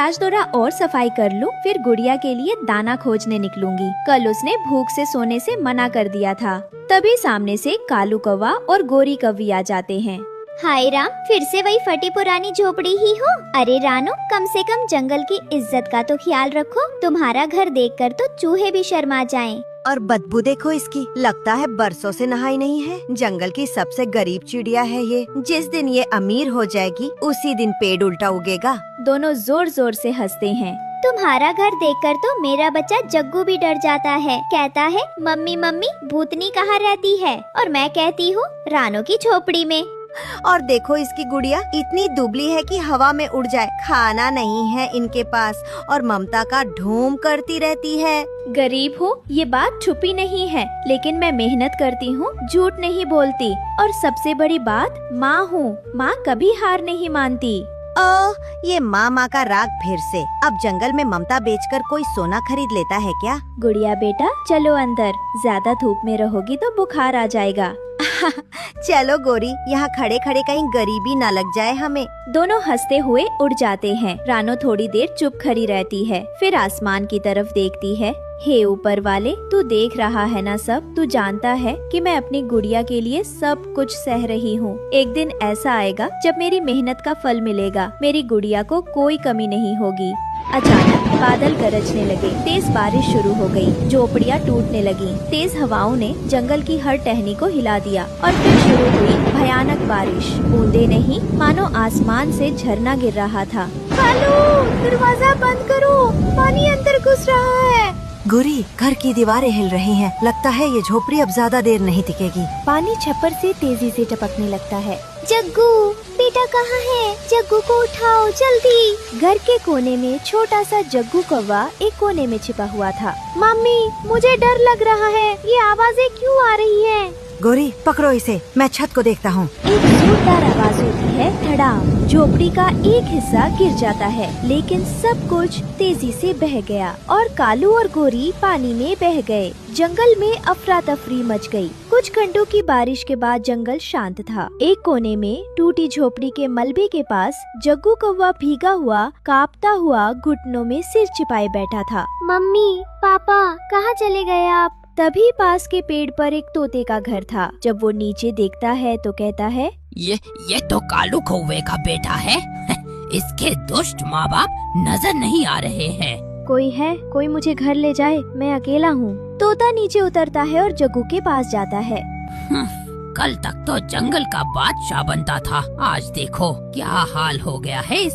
आज थोड़ा और सफाई कर लूं, फिर गुड़िया के लिए दाना खोजने निकलूंगी। कल उसने भूख से सोने से मना कर दिया था। तभी सामने से कालू कौवा और गोरी कौवी आ जाते हैं। हाय राम, फिर से वही फटी पुरानी झोपड़ी ही हो। अरे रानो, कम से कम जंगल की इज्जत का तो ख्याल रखो। तुम्हारा घर देखकर तो चूहे भी शर्मा जाएं। और बदबू देखो इसकी, लगता है बरसों से नहाई नहीं है। जंगल की सबसे गरीब चिड़िया है ये। जिस दिन ये अमीर हो जाएगी उसी दिन पेड़ उल्टा उगेगा। दोनों जोर जोर से हंसते हैं। तुम्हारा घर देखकर तो मेरा बच्चा जग्गू भी डर जाता है। कहता है मम्मी मम्मी भूतनी कहाँ रहती है, और मैं कहती हूँ रानो की झोपड़ी में। और देखो इसकी गुड़िया इतनी दुबली है कि हवा में उड़ जाए। खाना नहीं है इनके पास और ममता का ढूंढ करती रहती है। गरीब हो ये बात छुपी नहीं है, लेकिन मैं मेहनत करती हूँ, झूठ नहीं बोलती। और सबसे बड़ी बात, माँ हूँ। माँ कभी हार नहीं मानती। ये माँ का राग फिर से। अब जंगल में ममता बेचकर कोई सोना खरीद लेता है क्या? गुड़िया बेटा चलो अंदर, ज्यादा धूप में रहोगी तो बुखार आ जाएगा। चलो गोरी, यहाँ खड़े खड़े कहीं गरीबी न लग जाए हमें। दोनों हंसते हुए उड़ जाते हैं। रानो थोड़ी देर चुप खड़ी रहती है, फिर आसमान की तरफ देखती है। हे ऊपर वाले, तू देख रहा है ना सब। तू जानता है कि मैं अपनी गुड़िया के लिए सब कुछ सह रही हूँ। एक दिन ऐसा आएगा जब मेरी मेहनत का फल मिलेगा। मेरी गुड़िया को कोई कमी नहीं होगी। अचानक बादल गरजने लगे, तेज बारिश शुरू हो गई, झोपड़ियाँ टूटने लगी। तेज हवाओं ने जंगल की हर टहनी को हिला दिया और फिर शुरू हुई भयानक बारिश। बूंदे नहीं, मानो आसमान से झरना गिर रहा था। कालू, दरवाजा बंद करो, पानी अंदर घुस रहा है। गोरी, घर की दीवारें हिल रही हैं। लगता है ये झोपड़ी अब ज्यादा देर नहीं टिकेगी। पानी छप्पर से तेजी से टपकने लगता है। जग्गू बेटा कहाँ है? जग्गू को उठाओ जल्दी। घर के कोने में छोटा सा जग्गू कौवा एक कोने में छिपा हुआ था। मम्मी, मुझे डर लग रहा है, ये आवाजें क्यों आ रही हैं? गोरी पकड़ो इसे, मैं छत को देखता हूँ। एक जोरदार आवाज होती है, धड़ाम। झोपड़ी का एक हिस्सा गिर जाता है, लेकिन सब कुछ तेजी से बह गया और कालू और गोरी पानी में बह गए। जंगल में अफरा तफरी मच गई। कुछ घंटों की बारिश के बाद जंगल शांत था। एक कोने में टूटी झोपड़ी के मलबे के पास जग्गू कौवा भीगा हुआ, कांपता हुआ घुटनों में सिर छिपाए बैठा था। मम्मी पापा कहाँ चले गए आप? तभी पास के पेड़ पर एक तोते का घर था। जब वो नीचे देखता है तो कहता है, ये तो कालू कौवे का बेटा है। इसके दुष्ट माँ बाप नजर नहीं आ रहे हैं। कोई है, कोई मुझे घर ले जाए, मैं अकेला हूँ। तोता नीचे उतरता है और जग्गू के पास जाता है। कल तक तो जंगल का बादशाह बनता था, आज देखो क्या हाल हो गया है।